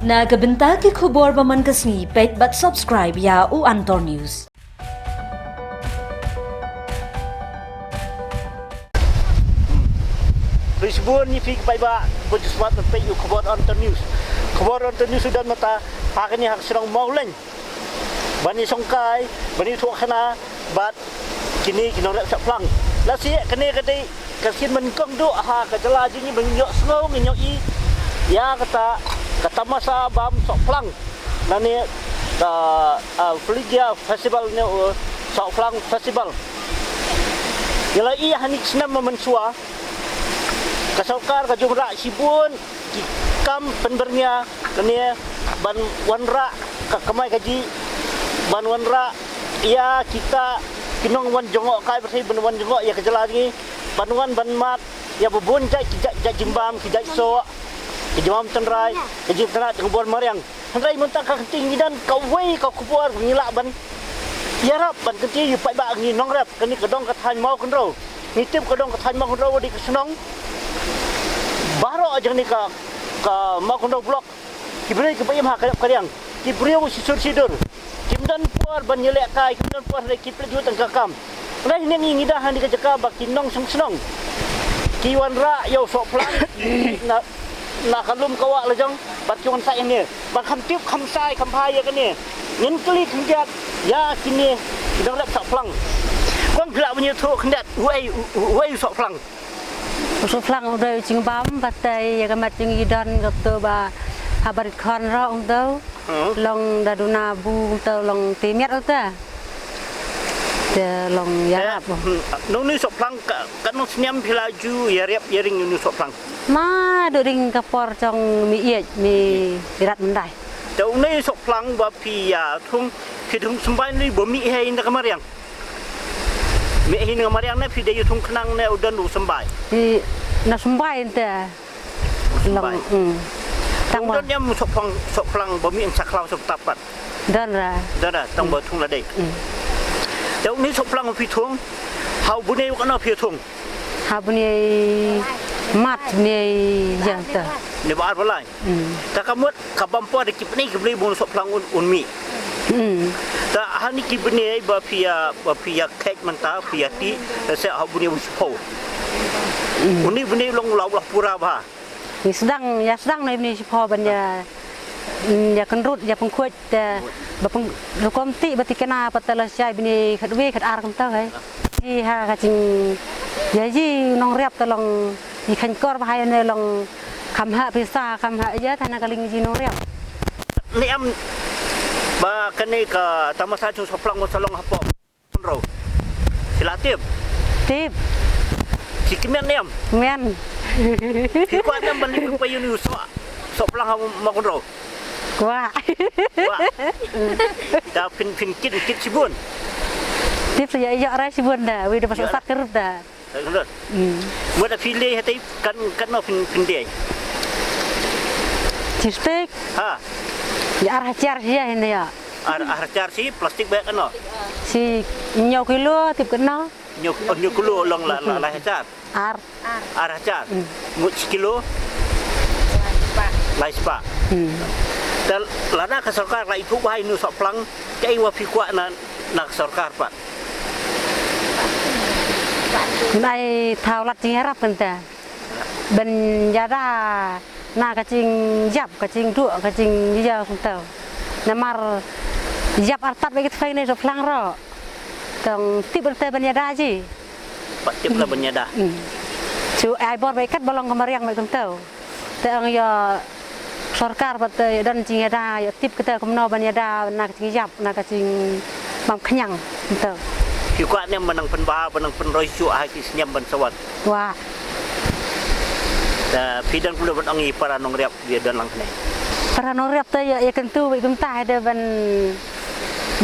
Nagabenta ke kubor paman kasni pet bat subscribe ya u Antor News. Risbon ni fik pai ba bujusmat pe yu kubor Antor News. Kubor Antor News sudah mata hakni hak serang mauleng. Bani songkai, bani tuakana bat kini kinong lek saplang. La si kene kate kasin menkong do ha ka jala jingi menyok snong menyok i ya kata masa bam soplang nani Fligia festival ni soplang festival yala i hanik senam mensua kasokar ka jumra sibun kam penbernya kene ban wanra ka kamai kaji ban wanra ya kita kinong wan jongok kai bersih ban wan jongok ya kejala ni banuan ban mat ya bubun jai jimbam kijai so kejamam tenrai kejim tenat kubur mariang tenrai mentang ka kenting dan kau wei kau kubur ngilak ban ya rap ban kenting yu pai ba ngi nong rap keni kedong ka than mau kenro ngitip kedong ka than mau kenro di kesenong baro aja ni ka mau kenro blok kibrei ke payam ha kariang kibreu sidur kimdan puar ban yelek kai kimdan puar re kiple ju tang kakam lai ni ngidah han di kajaka ba kinong senong kiwan ra yo sok plang na kalum kawa lejong bat kiwan sai ni bat kham tip kham sai kham phai ya kan ni ngin kli khnjat ya kini dong lap sok plang kon gla bunyi thu khndat wei sok plang udah cing bam batai ya kamat cing idan gakto ba habarit khan ra ong tau long daduna bu tau long timiat ta de long ya nong ni sok plang kan nong senyam pilaju ya riap yaring ni sok plang ma do ring kapor trong mi iet mi dirat mendai tau ni sok plang ba pi ya thung thung sembai ni bo mi he in ka mariang mi he ni mariang na pi de yu thung khnang ne udan du sembai di na sembai ta long tang mo nyam sok plang bo mi sak klau sok tapat dan ra tang bo thung la dei tau ni sok plang pi thung hau bu ne ka na pi thung ha bu ni mat ni yang ta ni ba balai ta kamut ka bampo de kipni kibli bu sok plang un mi ta hani kibni ba pia kek manta pia ti se hau bu ni uspo uni bu ni long lau pura ba ni sedang ni sipo ban ya kenrut ya pengkuat bapeng lokomti bati kena patala sai bini khadwe khad ar kam ta hai ji ha ka jing ya ji nong riap tolong ni khan kor ba hai ne long kham ha pisa kham ha ya thana kaling ji nong riap ni am ba kene ka tamasa chu soplang mo salong hapo ro silatip tip sikmen nem men ki kwa nem ban ni pa yunu soplang mo ro Wah. Dah pin kit sibun. Tip saya ya rai sibun dah, we dah pasal sat kerut dah. Kerut. Muda pilih hati kan no pin dia. Cispek. Ha. Ya arah car sia ini ya. Arah car si plastik bag kan no. Si nyau kilo tip kena. Nyau kilo long la car. Arah car. Mut kilo. Lai spa. Dan lana ka sarkar la itu bahai nu sok plang kai wa fikwa na sarkar pat nai thau lat jing harap kenta ben jada na ka jing jap ka jing du ka jing ya kenta namar jap artat bagi fai ne sok plang ro tong tip berte ben jada ji pat tip la ben jada chu ai bor bai kat bolong kamariang mai kenta tang ya sarkar batai dan jing ada ya tip kita kumno ban ada nak jing jap nak jing mam kenyang betul ki kwa nem menang pen roi su ha ki senyam ban sawat wah da pidan pula ban angi para nong riap dia dan lang ne para nong riap ta ya kentu bai gemta ada ban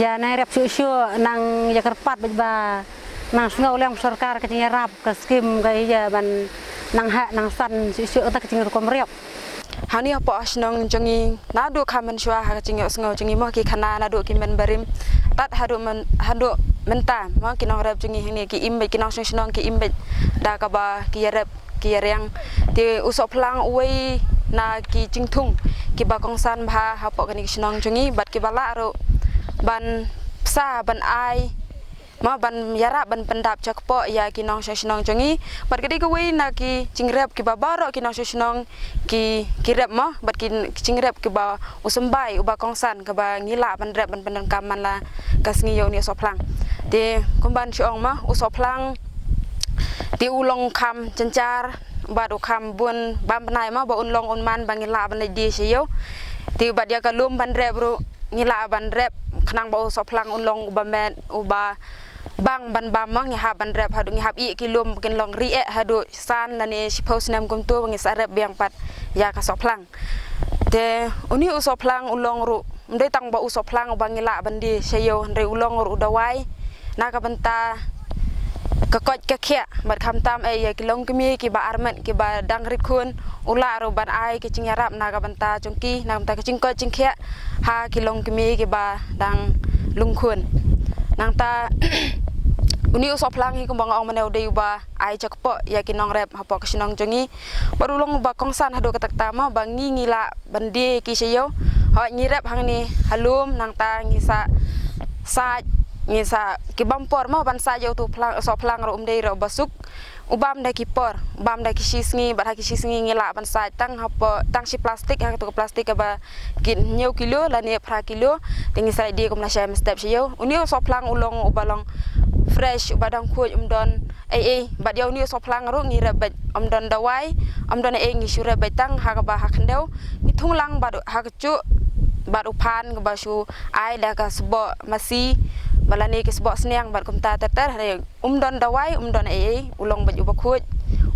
ya nai riap su nang ya kerpat ba nang sngo lem sarkar ka jing rap ka skim ka ya ban nang ha nang san su ta ka jing kom riap hani apa asnong jongi nadu kamen shwa ha jingo sngo jongi mo ki khana nadu ki men barim tat hadu menta mo ki nong rap jongi hini ki imbe ki nong snong ki imbe da ka ba ki rap ki yang ti usop plang uai na ki jingthung kiba kongsan bha hapok kani kisnong jungi bat kiba la ro ban psa ban ai ma ban yara ban pendap cakpo ya kinong shnong jungi bat kadi ko wi na ki cingrep kiba baro kinong shnong ki kirep ma bat ki cingrep kiba usumbai uba kongsan kiba ngila ban rep ban pendan kaman la kasngi yo ni soplang de kumban chiong ma usoplang di ulong kam cencar badu kam bun bam nai ma ba unlong unman bangila ban di siyo ti bad ya kalum ban rep ru ngila ban rep khnang ba soplang unlong uba men uba bang ban bam ma ngi ha ban rep hadu ngi hab i kilum kin long ri e hadu san la ni suppose nam kum tu ngi sarep biang pat ya ka soplang te uni usoplang ulong ru ndai tang ba usoplang bangila ban di siyo ndai ulong ru dawai na ka banta kakot kakia bat kham tam ya kilong kemi ki ba armet ki ba dangrit khun ula ro ban ai ki cingyarap na ka banta chungki na banta kicing ko cingkhia ha kilong kemi ki ba dang lung khun nang ta uni usoplang hi kumbang ong maneu dei ba ai chakpo ya kinong rep hapo kisnong chungi barulong ba kongsan hado katak tama bangi ngila bandi ki seyo ha ngirep hang ni halum nang ta ngisa sa ngisa ki bampor ma ban sa yo tu plang so plang ro umdei ro basuk ubam da ki por ubam da ki sisngi ba ki sisngi ngila ban sa tang hapo tang si plastik ha tu plastik ba gin nyau kilo la ne pra kilo tingi sa di kom na sha step yo uni so plang ulong ubalong fresh badang kuj umdon bat yo ni so plang ro ngi rebet umdon dawai umdon ngi shure betang ha ba ha khendeu ni thunglang badu ha chu badu phan ga basu ai da ka sbo masi balani ke sbo sneang bat kumta ter umdon dawai umdon ulong baju bakuj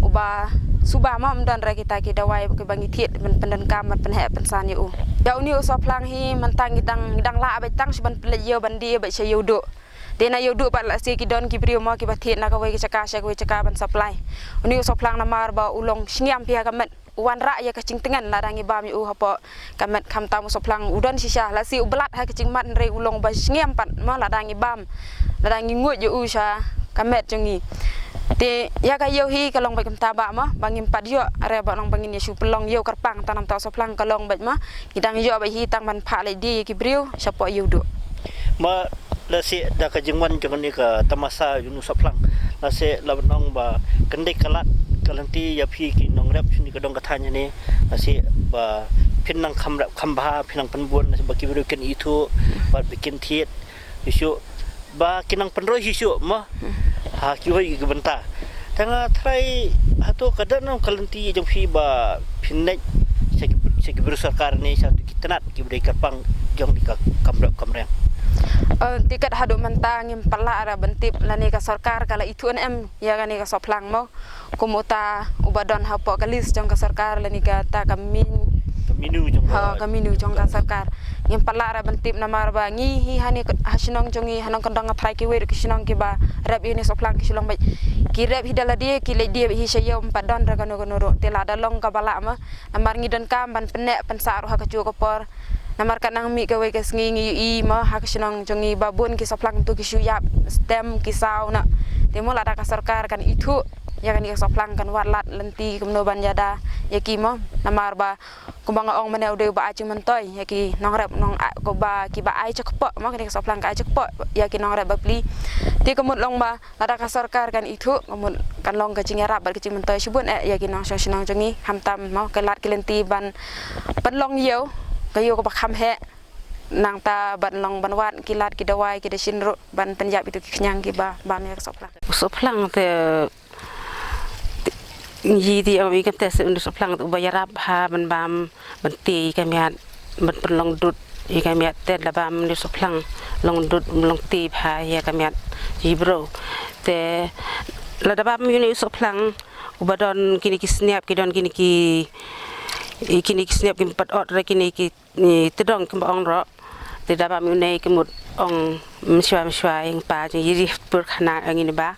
uba suba ma umdon ra kita ki dawai ke bangi thiet pendan kam pen he pensan yu ya uni so plang hi mantang idang la betang siban pleyo bandi ba che yudo dena yudo pat la si ki don ki brio ma ki bathiet na ka we ki chaka sha we chaka ban supply uni so plang na mar ba ulong sniam pia kamet wan ra ya ka cing tengan la dangi bam yu hapo kamet kham tam so plang udon sisa la si ublat ha ki cing mat re ulong ba sniam pat ma la dangi bam la dangi ngut yu sha kamet jungi te ya ka yo hi kalong ba kam ta ba ma bangim pat yo are ba nong bangin yesu pelong yo karpang tanam ta so plang kalong ba ma idang yo ba hi tang ban pha le di ki brio sapo yudo ma la se da ka jingwan jong ni ka tamasa yunu saplang la se la nong ba kendek kalat kalanti ya phi ki nong rap ni ka dong ka thanya ni la se ba pinang kham rap kham ba pinang penbun ba ki bro ken itu ba bikin thiet isu ba kinang penro isu ma ha ki hoi ki benta tanga trai hato kadan kalanti jong phi ba pinnek se ki bro sarkar ni satu kitanat ki bro karpang jong di ka kamrap kamreng tiket hadu mentang ngim pala ara bentip lani ka sarkar kala itu em ya gani ka soplang mo kumuta ubadon hapo kalis jong ka sarkar lani ka ta kaminu jong ka sarkar ngim pala ara bentip namar ba ngi hi hani hasinong jongi hanong kandang thai ki wer kisinong ki ba rap ini soplang kisilong ba ki rap hidala die ki le die hi sayom padon ra kanu kanu tela dalong ka bala ma namar ngi don kam ban penek pensaru ha ka ju ko por namar kanang mi ka we ka sngi i ma ha kisinong jongi babun ki soplang tu ki suyap stem ki sauna temo la ka sarkar kan itu ya kan ki soplang kan warlat lenti kumno banjada ya ki mo namar ba kumbang ong maneu de ba aching mentoy ya ki nong rep nong ko ba ki ba ai chakpo ma kan ki soplang ka ai chakpo ya ki nong rep ba pli ti kemut long ba la ka sarkar kan itu kemut kan long ka cingarap ba ki cing mentoy subun ya ki nong sonong jongi hamtam mo ke lat ki lenti ban penlong yeu kayo ko bakham he nang ta ban long ban wat kilat ki dawai ki de sinro ban penjap itu ki kenyang ki ba ban ya soplang te yi di awi ka tes undu soplang tu bayarap ha ban bam ban ti kamiat ban penlong dut i kamiat te la bam undu soplang long dut long ti ha ya kamiat yi bro te la da bam yuni soplang ubadon kini ki snap ki don kini ki snap kim pat ot ra kini ki tedong kim ong ro te da ba mi nei kim mut ong mswa ing pa ji ri pur khana angin ba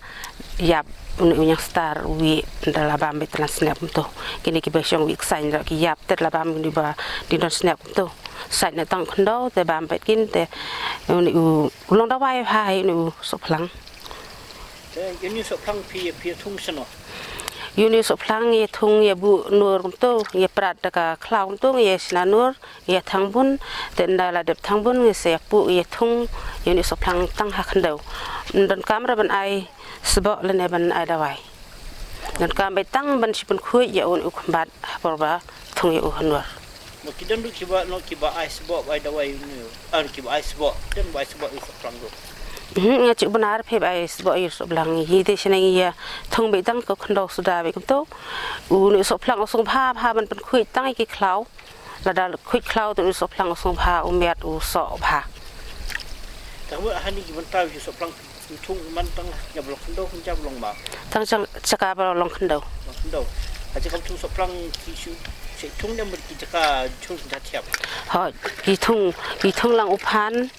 yap unyang star wi ndala ba me tlan snap to kini ki besong wi sain ra ki yap te la ba mi ba di don snap to sain na tang khondo te ba pet kin te uni ulong da wai hai nu soplang te yuni soplang pi thung sano Yuni soplang ye thung ye bu nur kumto ye prat daga klau kumto ye sinanur ye thangbun den dala dep thangbun ye se pu ye thung yuni soplang tang hakandau dan kamera ban ai sebab lene ban ai dawai dan kam bai tang ban sipun khui ye un ukhbat porba thung ye uhanwar mo kidan du kiba no kiba ice bo ai dawai ni kiba ice bo den bai sebab soplang do nga chuk benar pheb ai sebab ye soplang hi de senang ye thung bai tang ko khandau suda bai kumto uni soplang osong pha ban pen khui tang ki klau la dal khui klau tu soplang osong pha umiat u so pha tahu hani kiban tahu soplang thung man tang ya blok khandau jam long ba tang chaka ba long khandau khandau aja kam thung soplang ki su se thung ne mer ki jaka chung da thiap ha ki thung lang uphan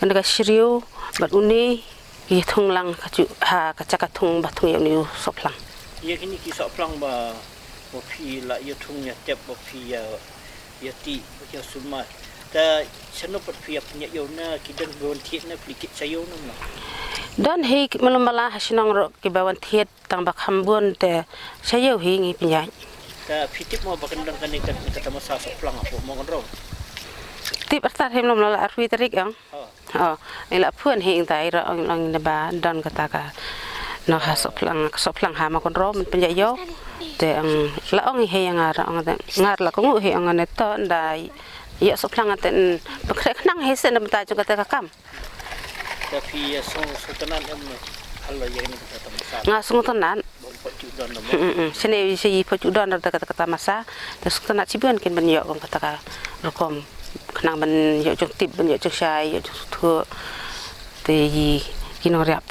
and ka shriu bat uni ki thung lang ka chu ha ka chaka thung ba thung ni soplang ye kini ki soplang ba bo phi la ye thung ya tep bo phi ya ti ya suma ta chano pat phi apnya yo na ki dan bon thiet na plikit sayo na dan he malambala hasinong ro ki bawan thiet tang ba khambun te sayo hi ngi pinya ta phitip mo ba kandang kan kata masa soplang apa mo kan ro tip astar hem lom la arwi tarik yang ila phun he tai ro ang na ba dan kata ka no ha soplang ha ma kon ro man pinya yo te ang la ong he yang ara ang ngar la ko ngu he ang ne to ndai ya soplang aten bakre knang he sen mata jo kata kam tapi sultanan halo ya ini kata masa ngasung tenan pocudan no sene si pocudan da kata masa te sultan cibuan kin ben yo kong kata ka rokom knang ben yo jong tip ben yo jong sai yo thu te yi kinoriap